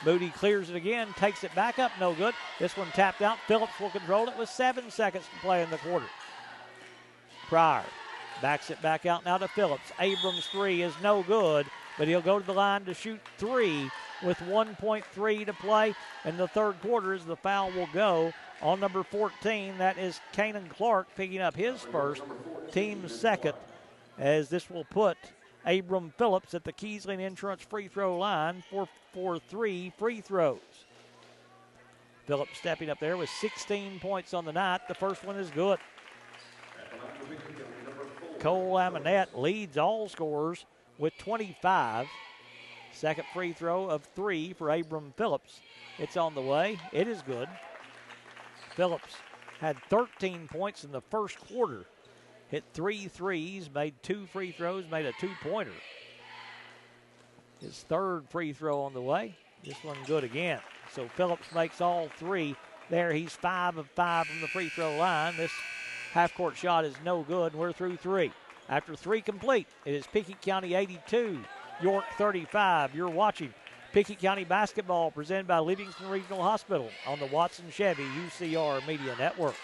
Moody clears it again. Takes it back up, no good. This one tapped out. Phillips will control it with 7 seconds to play in the quarter. Pryor backs it back out now to Phillips. Abrams' 3 is no good, but he'll go to the line to shoot 3 with 1:3 to play in the third quarter as the foul will go on number 14. That is Kanan Clark picking up his first, team's second, as this will put Abram Phillips at the Keesling Insurance free throw line for 3 free throws. Phillips stepping up there with 16 points on the night. The first one is good. Cole Amonette leads all scorers with 25. Second free throw of 3 for Abram Phillips. It's on the way. It is good. Phillips had 13 points in the first quarter. Hit 3 threes, made 2 free throws, made a 2-pointer. His third free throw on the way. This one good again. So Phillips makes all 3 there. He's 5 of 5 from the free throw line. This half-court shot is no good. We're through 3. After 3 complete, it is Pickett County 82, York 35. You're watching Pickett County basketball presented by Livingston Regional Hospital on the Watson Chevy UCR Media Network.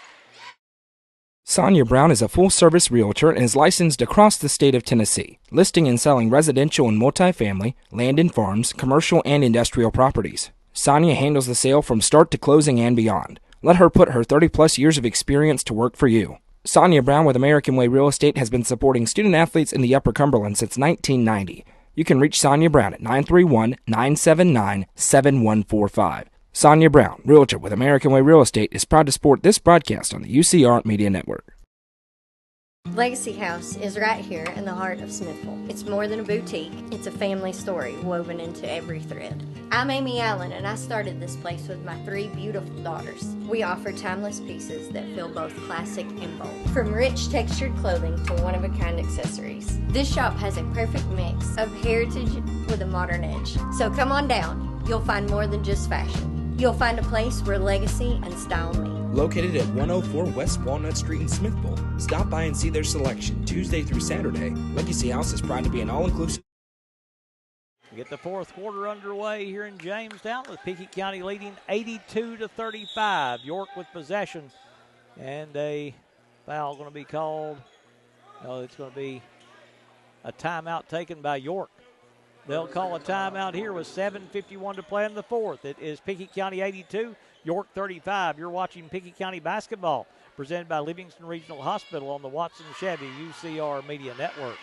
Sonia Brown is a full-service realtor and is licensed across the state of Tennessee, listing and selling residential and multifamily, land and farms, commercial and industrial properties. Sonia handles the sale from start to closing and beyond. Let her put her 30-plus years of experience to work for you. Sonia Brown with American Way Real Estate has been supporting student-athletes in the Upper Cumberland since 1990. You can reach Sonia Brown at 931-979-7145. Sonia Brown, realtor with American Way Real Estate, is proud to support this broadcast on the UCR Media Network. Legacy House is right here in the heart of Smithville. It's more than a boutique. It's a family story woven into every thread. I'm Amy Allen, and I started this place with my 3 beautiful daughters. We offer timeless pieces that feel both classic and bold. From rich textured clothing to one-of-a-kind accessories. This shop has a perfect mix of heritage with a modern edge. So come on down. You'll find more than just fashion. You'll find a place where legacy and style meet. Located at 104 West Walnut Street in Smithville, stop by and see their selection Tuesday through Saturday. Legacy House is proud to be an all-inclusive. Get the fourth quarter underway here in Jamestown with Pickett County leading 82-35. York with possession, and a foul going to be called. No, it's going to be a timeout taken by York. They'll call a timeout here with 7:51 to play in the fourth. It is Pickett County 82, York 35. You're watching Pickett County basketball, presented by Livingston Regional Hospital on the Watson Chevy UCR Media Network.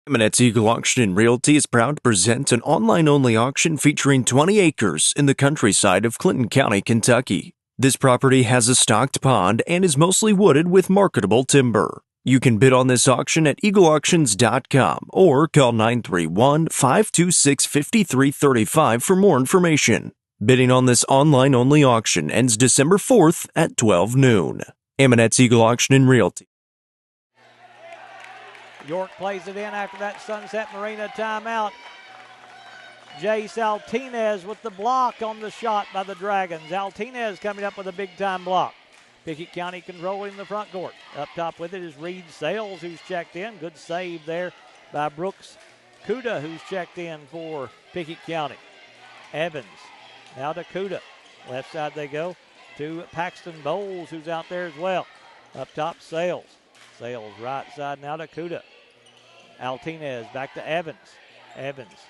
Eminence Eagle Auction and Realty is proud to present an online-only auction featuring 20 acres in the countryside of Clinton County, Kentucky. This property has a stocked pond and is mostly wooded with marketable timber. You can bid on this auction at eagleauctions.com or call 931-526-5335 for more information. Bidding on this online-only auction ends December 4th at 12 noon. Eminence Eagle Auction and Realty. York plays it in after that Sunset Marina timeout. Jace Altinez with the block on the shot by the Dragons. Altinez coming up with a big-time block. Pickett County controlling the front court. Up top with it is Reed Sales, who's checked in. Good save there by Brooks Kuda, who's checked in for Pickett County. Evans, now to Kuda. Left side they go to Paxton Bowles, who's out there as well. Up top, Sales. Sales right side now to Kuda. Altinez back to Evans. Evans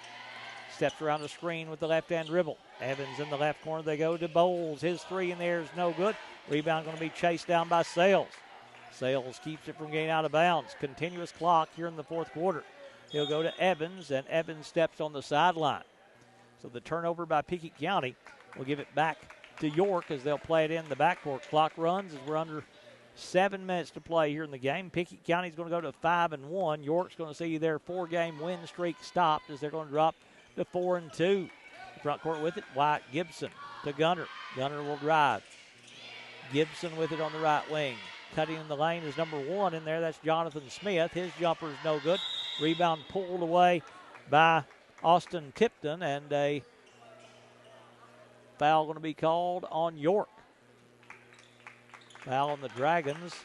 steps around the screen with the left-hand dribble. Evans in the left corner. They go to Bowles. His 3 in there is no good. Rebound going to be chased down by Sales. Sales keeps it from getting out of bounds. Continuous clock here in the fourth quarter. He'll go to Evans, and Evans steps on the sideline. So the turnover by Pickett County will give it back to York as they'll play it in the backcourt. Clock runs as we're under 7 minutes to play here in the game. Pickett County's going to go to 5-1. York's going to see their 4-game win streak stopped as they're going to drop to 4-2. Front court with it, Wyatt Gibson to Gunner. Gunner will drive. Gibson with it on the right wing. Cutting in the lane is number 1 in there. That's Jonathan Smith. His jumper is no good. Rebound pulled away by Austin Tipton, and a foul going to be called on York. Foul on the Dragons,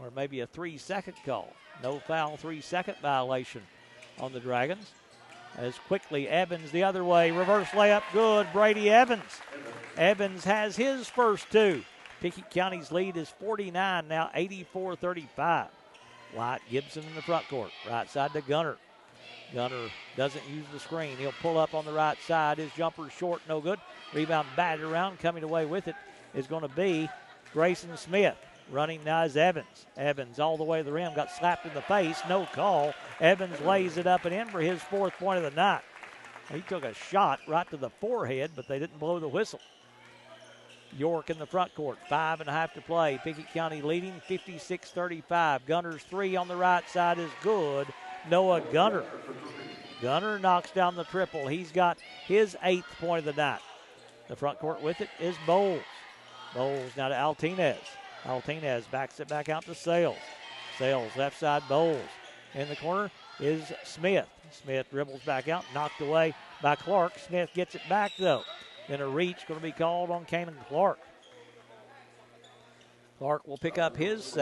or maybe a 3-second call. No foul, 3-second violation on the Dragons. As quickly Evans the other way. Reverse layup good. Brady Evans. Evans has his first 2. Pickett County's lead is 49, now 84-35. Wyatt Gibson in the front court. Right side to Gunner. Gunner doesn't use the screen. He'll pull up on the right side. His jumper's short, no good. Rebound batted around. Coming away with it is going to be Grayson Smith. Running now is Evans. Evans all the way to the rim. Got slapped in the face. No call. Evans lays it up and in for his 4th point of the night. He took a shot right to the forehead, but they didn't blow the whistle. York in the front court. 5.5 to play. Pickett County leading 56-35. Gunner's 3 on the right side is good. Noah Gunner. Gunner knocks down the triple. He's got his 8th point of the night. The front court with it is Bowles. Bowles now to Altinez. Altinez backs it back out to Sales. Sales left side, Bowles. In the corner is Smith. Smith dribbles back out, knocked away by Clark. Smith gets it back though. Then a reach going to be called on Kanan Clark. Clark will pick up his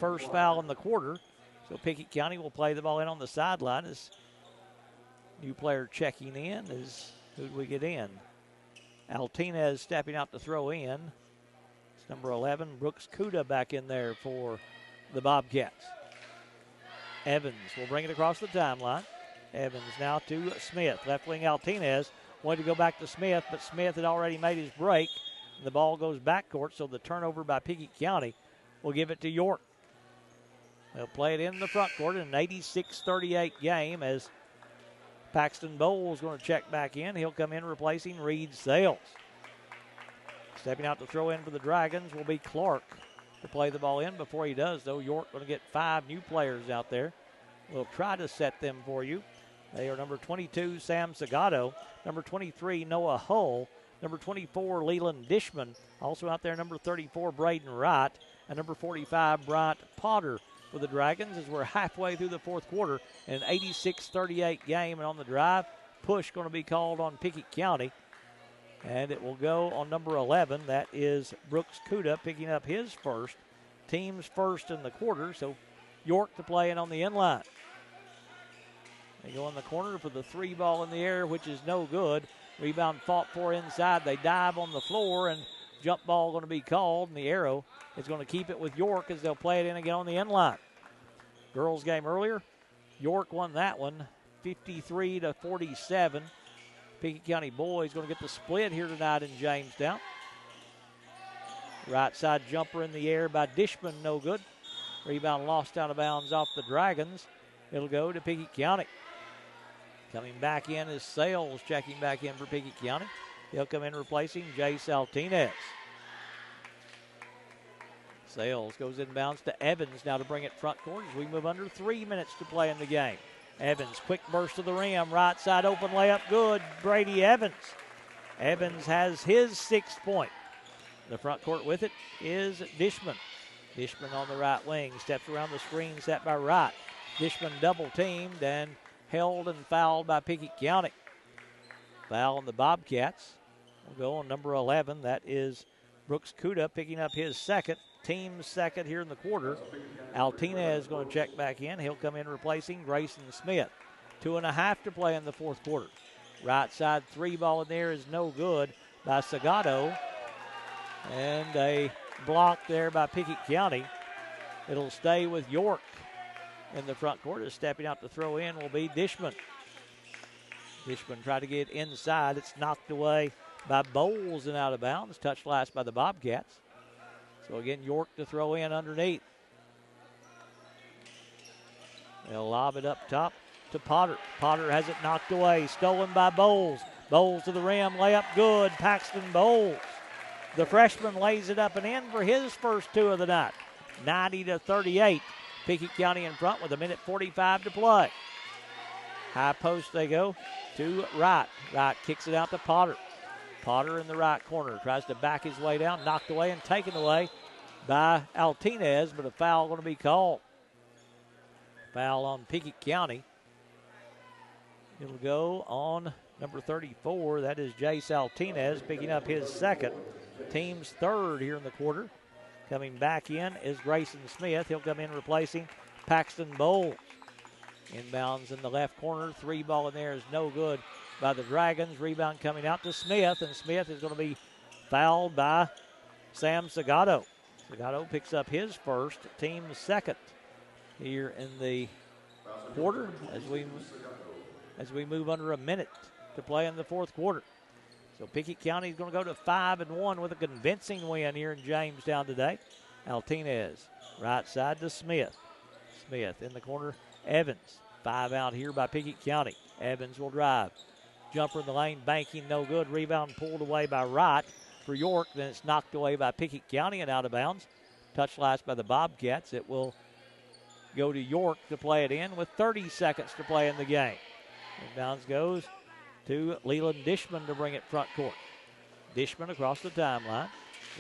first foul in the quarter. So Pickett County will play the ball in on the sideline. As new player checking in is, who do we get in? Altinez stepping out to throw in. It's number 11, Brooks Kuda, back in there for the Bobcats. Evans will bring it across the timeline. Evans now to Smith. Left wing Altinez wanted to go back to Smith, but Smith had already made his break. And the ball goes backcourt, so the turnover by Pickett County will give it to York. They'll play it in the front court in an 86-38 game as Paxton Bowles going to check back in. He'll come in replacing Reed Sales. Stepping out to throw in for the Dragons will be Clark to play the ball in. Before he does, though, York going to get 5 new players out there. We'll try to set them for you. They are number 22, Sam Sagato, number 23, Noah Hull, number 24, Leland Dishman. Also out there, number 34, Braden Wright, and number 45, Bryant Potter for the Dragons as we're halfway through the fourth quarter in an 86-38 game. And on the drive, push going to be called on Pickett County. And it will go on number 11. That is Brooks Kuda picking up his first. Team's first in the quarter, so York to play in on the end line. They go in the corner for the 3 ball in the air, which is no good. Rebound fought for inside. They dive on the floor, and jump ball going to be called, and the arrow is going to keep it with York as they'll play it in again on the end line. Girls game earlier, York won that one 53-47. Pickett County boys going to get the split here tonight in Jamestown. Right side jumper in the air by Dishman, no good. Rebound lost out of bounds off the Dragons. It'll go to Pickett County. Coming back in is Sales checking back in for Pickett County. He'll come in replacing Jace Altinez. Sales goes inbounds to Evans now to bring it front court as we move under 3 minutes to play in the game. Evans, quick burst to the rim, right side open layup, good. Brady Evans. Evans has his 6th point. The front court with it is Dishman. Dishman on the right wing, steps around the screen set by Wright. Dishman double teamed and held and fouled by Pickett County. Foul on the Bobcats. We'll go on number 11. That is Brooks Kuda picking up his 2nd. Team's 2nd here in the quarter. Altinez is going to check back in. He'll come in replacing Grayson Smith. 2.5 to play in the fourth quarter. Right side 3 ball in there is no good by Sagato. And a block there by Pickett County. It'll stay with York in the front court. Stepping out to throw in will be Dishman. Dishman tried to get inside. It's knocked away by Bowles and out of bounds. Touched last by the Bobcats. So again, York to throw in underneath. They'll lob it up top to Potter. Potter has it knocked away. Stolen by Bowles. Bowles to the rim. Layup good. Paxton Bowles. The freshman lays it up and in for his first 2 of the night. 90-38. Pickett County in front with 1:45 to play. High post they go to Wright. Wright kicks it out to Potter. Potter in the right corner. Tries to back his way down. Knocked away and taken away by Altinez, but a foul going to be called. Foul on Pickett County. It'll go on number 34. That is Jace Altinez picking up his 2nd. Team's 3rd here in the quarter. Coming back in is Grayson Smith. He'll come in replacing Paxton Bowles. Inbounds in the left corner. 3 ball in there is no good by the Dragons. Rebound coming out to Smith, and Smith is going to be fouled by Sam Sagato. Sagato picks up his 1st, team's 2nd here in the quarter as we move under a minute to play in the fourth quarter. So Pickett County is going to go to 5-1 with a convincing win here in Jamestown today. Altinez, right side to Smith. Smith in the corner, Evans. 5 out here by Pickett County. Evans will drive. Jumper in the lane, banking, no good. Rebound pulled away by Wright for York. Then it's knocked away by Pickett County and out of bounds. Touched last by the Bobcats. It will go to York to play it in with 30 seconds to play in the game. Inbounds goes to Leland Dishman to bring it front court. Dishman across the timeline.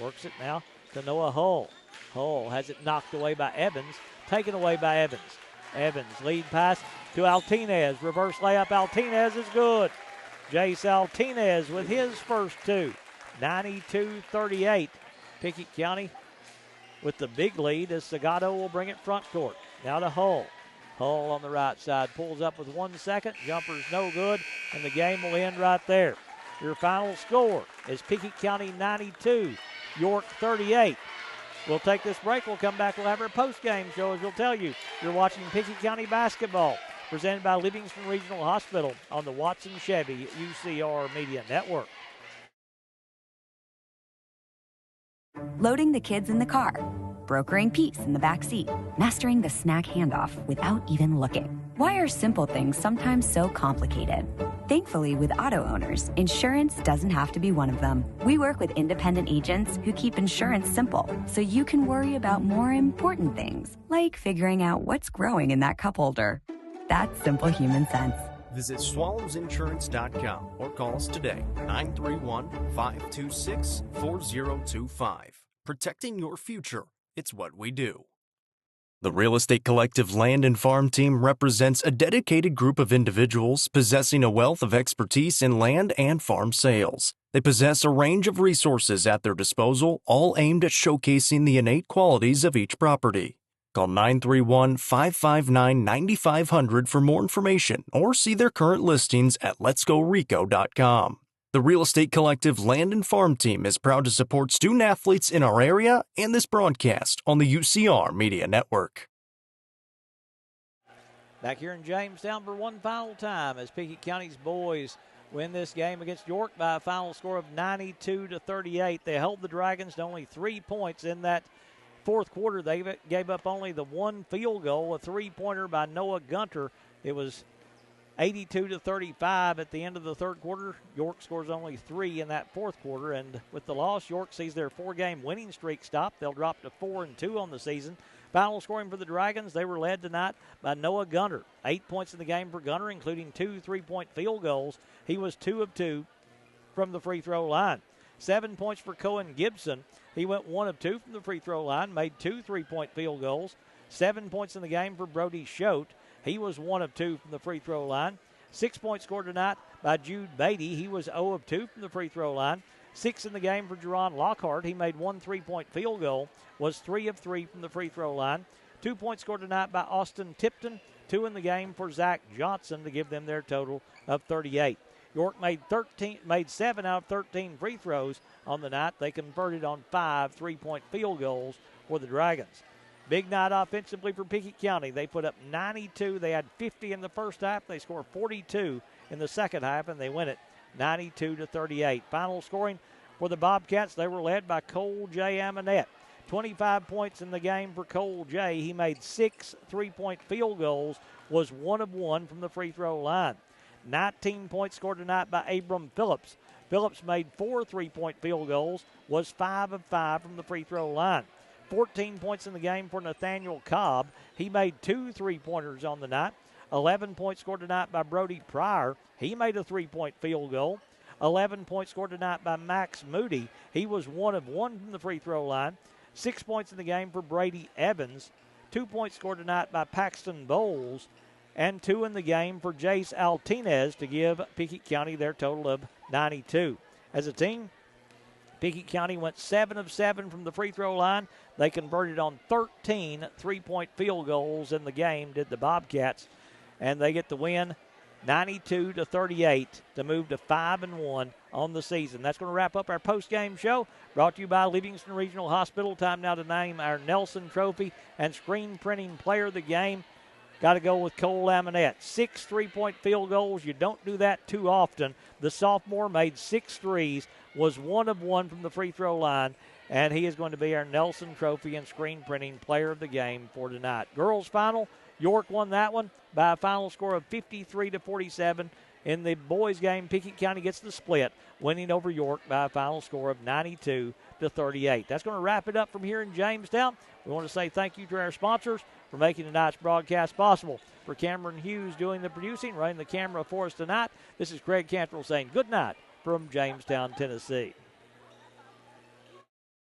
Works it now to Noah Hull. Hull has it knocked away by Evans. Taken away by Evans. Evans lead pass to Altinez. Reverse layup. Altinez is good. Jace Altinez with his first 2. 92-38. Pickett County with the big lead as Sagato will bring it front court. Now to Hull. Hull on the right side pulls up with 1 second. Jumper's no good, and the game will end right there. Your final score is Pickett County 92, York 38. We'll take this break. We'll come back. We'll have our post-game show, as we'll tell you. You're watching Pickett County basketball, presented by Livingston Regional Hospital on the Watson Chevy UCR Media Network. Loading the kids in the car, brokering peace in the back seat, mastering the snack handoff without even looking. Why are simple things sometimes so complicated? Thankfully, with auto owners, insurance doesn't have to be one of them. We work with independent agents who keep insurance simple, so you can worry about more important things, like figuring out what's growing in that cup holder. That's simple human sense. Visit swallowsinsurance.com or call us today, 931-526-4025. Protecting your future, it's what we do. The Real Estate Collective Land and Farm Team represents a dedicated group of individuals possessing a wealth of expertise in land and farm sales. They possess a range of resources at their disposal, all aimed at showcasing the innate qualities of each property. Call 931-559-9500 for more information or see their current listings at letsgorico.com. The Real Estate Collective Land and Farm Team is proud to support student athletes in our area and this broadcast on the UCR Media Network. Back here in Jamestown for one final time as Pickett County's boys win this game against York by a final score of 92-38. They held the Dragons to only 3 points in that fourth quarter. They gave up only the one field goal, a three-pointer by Noah Gunter. It was 82-35 at the end of the third quarter. York scores only 3 in that fourth quarter, and with the loss, York sees their 4-game winning streak stop. They'll drop to 4-2 on the season. Final scoring for the Dragons, they were led tonight by Noah Gunter. 8 points in the game for Gunter, including 2 3-point field goals. He was 2 of 2 from the free throw line. 7 points for Cohen Gibson. He went 1 of 2 from the free throw line, made 2 3-point field goals. 7 points in the game for Brody Schote. He was 1 of 2 from the free throw line. 6 points scored tonight by Jude Beatty. He was 0 of 2 from the free throw line. 6 in the game for Jerron Lockhart. He made 1 3-point field goal, was 3 of 3 from the free throw line. 2 points scored tonight by Austin Tipton. 2 in the game for Zach Johnson to give them their total of 38. York made 7 out of 13 free throws on the night. They converted on 5 3-point field goals for the Dragons. Big night offensively for Pickett County. They put up 92. They had 50 in the first half. They scored 42 in the second half, and they win it 92-38. Final scoring for the Bobcats, they were led by Cole J. Amonette. 25 points in the game for Cole J. He made 6 3-point field goals, was 1 of 1 from the free throw line. 19 points scored tonight by Abram Phillips. Phillips made 4 3-point field goals, was 5 of 5 from the free throw line. 14 points in the game for Nathaniel Cobb. He made 2 3-pointers on the night. 11 points scored tonight by Brody Pryor. He made a 3-point field goal. 11 points scored tonight by Max Moody. He was 1 of 1 from the free throw line. 6 points in the game for Brady Evans. 2 points scored tonight by Paxton Bowles. And 2 in the game for Jace Altinez to give Pickett County their total of 92. As a team, Pickett County went 7 of 7 from the free throw line. They converted on 13 3-point field goals in the game, did the Bobcats. And they get the win 92-38 to move to 5-1 on the season. That's going to wrap up our post-game show, brought to you by Livingston Regional Hospital. Time now to name our Nelson Trophy and screen printing player of the game. Got to go with Cole Amonette. 6 3-point field goals. You don't do that too often. The sophomore made 6 threes, was 1 of 1 from the free throw line, and he is going to be our Nelson Trophy and screen printing player of the game for tonight. Girls final, York won that one by a final score of 53-47. In the boys game, Pickett County gets the split, winning over York by a final score of 92-38. That's going to wrap it up from here in Jamestown. We want to say thank you to our sponsors for making tonight's broadcast possible. For Cameron Hughes doing the producing, running the camera for us tonight, this is Craig Cantrell saying good night from Jamestown, Tennessee.